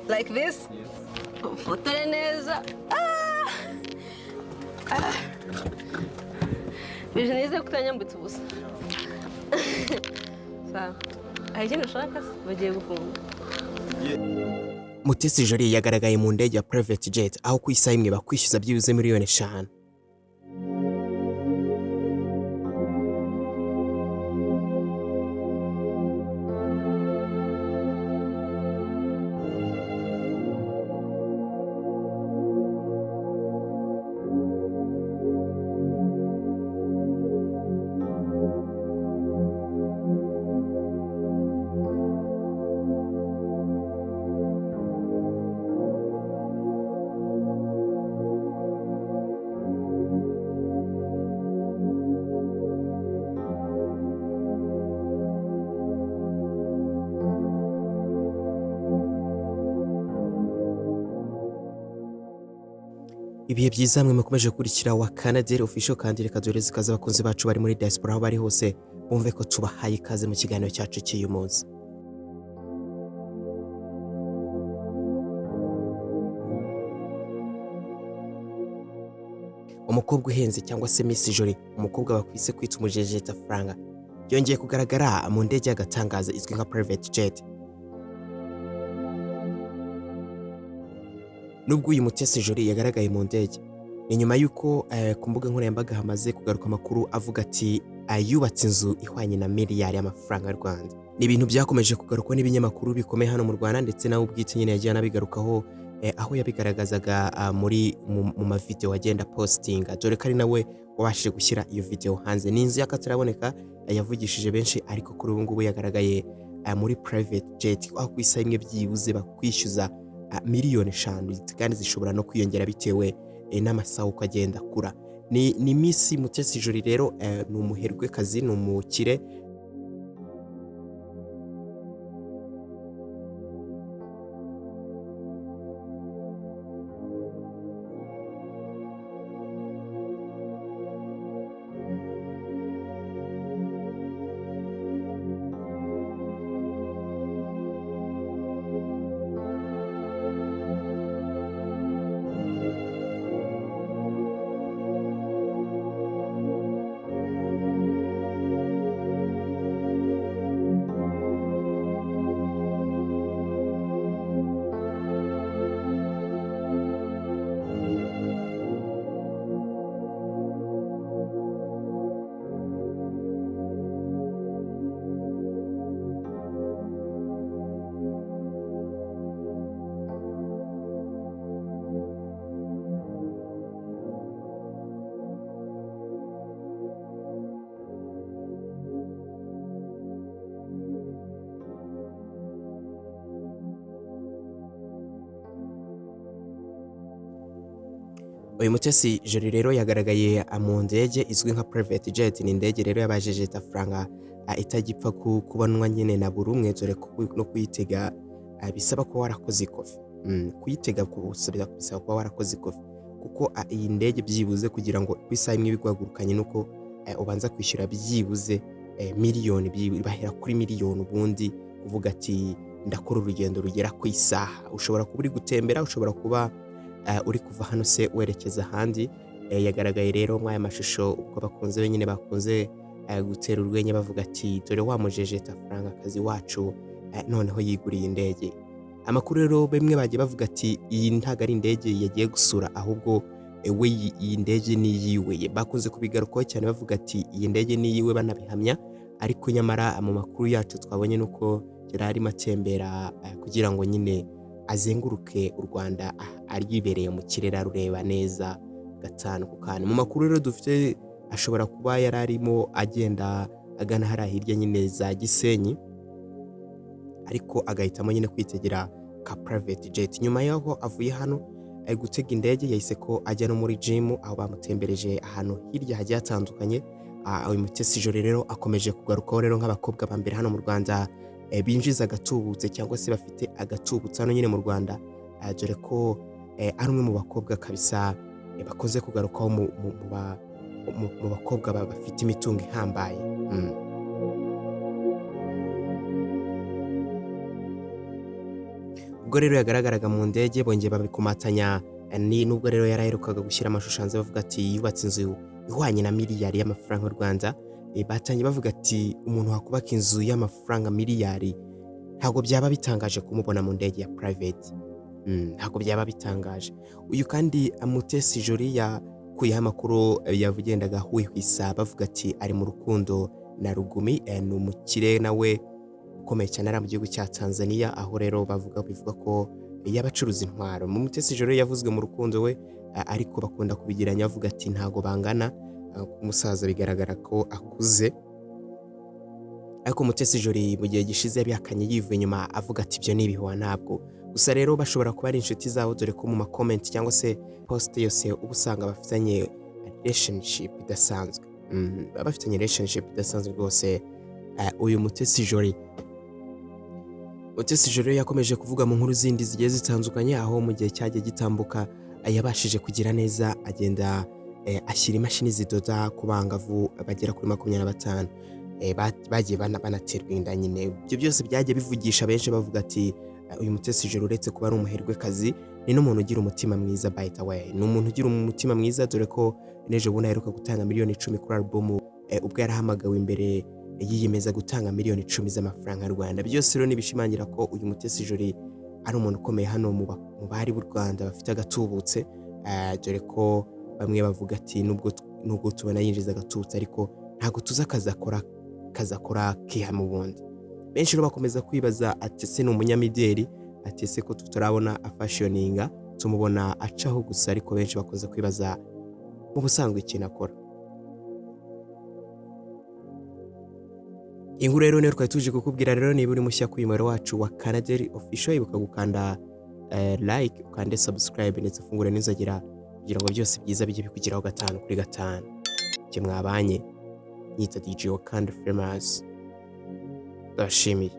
Like this? Ufotore neza. Bijenize kutanyambutse ubusa. Sawa. Hari ikintu ushaka se? Bagiye gufunga. Mutesi Jolly yagaragaye mu ndege ya private jet aho ku isaha imwe bakwishyuza byibuze miliyoni 5. Ibihe byiza mwe mukomeje gukurikira Wakanda official kandi reka doreze kaza abakunzi bacu bari muri diaspora aho bari hose bumve ko tubahaye ikaze mu kiganiro cyacu cy'uyu munsi. Umukobwa uhenze cyangwa se Miss Jolly, umukobwa bakwise kwita umujejeta franga, yongeye kugaragara mu ndege y'agatangaza izwi nka private jet. Nubwo uyu Mutesi Jolly yagaragaye mu ndege, ni nyuma yuko ku mbuga nkoranyambaga hamaze kugaruka amakuru avuga ati yubatse inzu ihwanye na miliyari y'amafaranga y'u Rwanda. Ni ibintu byakomeje kugarukwa n'ibinyamakuru bikomeye hano mu Rwanda ndetse nawe ubwite nyine yagiye anabigarukaho aho yabigaragazaga mu mavideo agenda postinga, dore ko ari nawe wabashije gushyira iyo video hanze. Ni inzu y'akataraboneka yavugishije benshi, ariko kuri ubu ngubu yagaragaye muri private jet aho ku isaha imwe byibuze bakwishyuza miliyoni 5 kandi zishobora no kwiyongera bitewe n'amasaha uko agenda akura. Ni Miss Mutesi Jolly rero ni umuherwe kazi, ni umukire. Uyu Mutesi Jolly rero yagaragaye mu ndege izwi nka private jet. Ni indege rero y'abajejeta franga itagipfa kubanwa nyine na buri umwe, dore ko no kuyitega bisaba ko warakoze ikofi. Kuyitega bisaba ko warakoze ikofi, kuko iyi ndege byibuze kugira ngo isaha imwe bigwagurukanye nuko ubanza kwishyura byibuze miliyoni, bahera kuri miliyoni ubundi uvuga ati ndakora urugendo rugera ku isaha. Ushobora kuba uri gutembera, ushobora kuba uri kuva hano se werekeza ahandi. Yagaragaye rero mwaya mashusho uko bakunze wenyine bakunze gutera urwenya bavuga ati dore wa mujejeta franga kazi wacu noneho yiguriye indege. Amakuru rero bimwe bagiye bavuga ati iyi ntago ari indege yagiye gusura, ahubwo we iyi ndege ni yiwe. Bakunze kubigarukaho cyane bavuga ati iyi ndege ni yiwe banabihamya, ariko nyamara mu makuru yacu twabonye nuko yari arimo atembera kugira ngo nyine azenguruke u Rwanda aribereye mu kirere arureba neza gatanu ku kandi. Mu makuru rero dufite ashobora kuba yari arimo agenda agana hariya hirya nyine za Gisenyi, ariko agahitamo nyine kwitegera ka private jet. Nyuma yaho avuye hano gutega indege yahise ko ajya no muri gym aho bamutembereje ahantu hirya hagiye hatandukanye. Uyu Mutesi Jolly rero akomeje kugarukaho rero nk'abakobwa ba mbere hano mu Rwanda binjiza agatubutse cyangwa se bafite agatubutse hano nyine mu Rwanda, dore ko ari umwe mu bakobwa kabisa bakoze kugarukaho mu bakobwa bafite imitungo ihambaye. ubwo rero yagaragaraga mu ndege bongeye babikomatanya ni nubwo rero yaraherukaga gushyira amashusho hanze bavuga ati yubatse inzu ihwanye na miliyari y'amafaranga y'u Rwanda. Batangiye bavuga ati umuntu wakubaka inzu y'amafaranga miliyari ntabwo byaba bitangaje kumubona mu ndege ya private. Ntabwo byaba bitangaje. Uyu kandi Mutesi Jolly yakuyeho amakuru yavugendaga Kwisaha bavuga ati ari mu rukundo na Rugumi. Numukire nawe ukomeye cyane ari mu gihugu cya Tanzania, aho rero bivuga ko yabacuruza intwaro. Mutesi Jolly yavuzwe mu rukundo we, ariko bakunda kubigiranya bavuga ati ntago bangana. Umusaza bigaragara ko akuze, ariko Mutesi Jolly mu gihe gishize yabihakanye yivuye inyuma avuga ati ibyo ni ibihuha ntabwo. Gusa rero bashobora kuba ari inshuti zabo, dore ko mu comment cyangwa se post yose uba usanga bafitanye relationship idasanzwe. Bafitanye relationship idasanzwe rwose. Uyu Mutesi Jolly yakomeje kuvuga mu nkuru zindi zigiye zitandukanye, aho mu gihe cyagiye gitambuka yabashije kugira neza agenda ashyira imashini zidoda ku bangavu bagera kuri 25 bagiye banaterwa inda nyine. Ibyo byose byagiye bivugisha benshi bavuga ati uyu Mutesi Jolly uretse kuba ari umuherwekazi ni n'umuntu ugira umutima mwiza. By the way, ni umuntu ugira umutima mwiza, dore ko neje bundi aheruka gutanga miliyoni 10 kuri album ubwo yarahamagawe imbere yiyemeza gutanga miliyoni 10 z'amafaranga y'u Rwanda. Byose rero nibishimangira ko uyu Mutesi Jolly ari umuntu ukomeye hano mu bari b'u Rwanda bafite agatubutse, dore ko bamwe bavuga ati nubwo tubona yinjiza agatubutse ariko ntago tuza akazakora kiha mu bundi. Benshi rero bakomeza kwibaza ati se ni umunyamideli, ati se ko tutarabona afashioninga tumubona acaho gusa, ariko benshi bakoze kwibaza mu busanzwe ikintu akora. Inkuru rero ne twari tuje kukubwira rero niba uri mushya ku mwero wacu wa Canada official, ibuka gukanda like, ukande subscribe ndetse ufungure n'inzogera kugira ngo byose byiza bijye bikugeraho 5 kuri 5. Mwabanye nyita DJ Wakanda famous. Ndashimiye.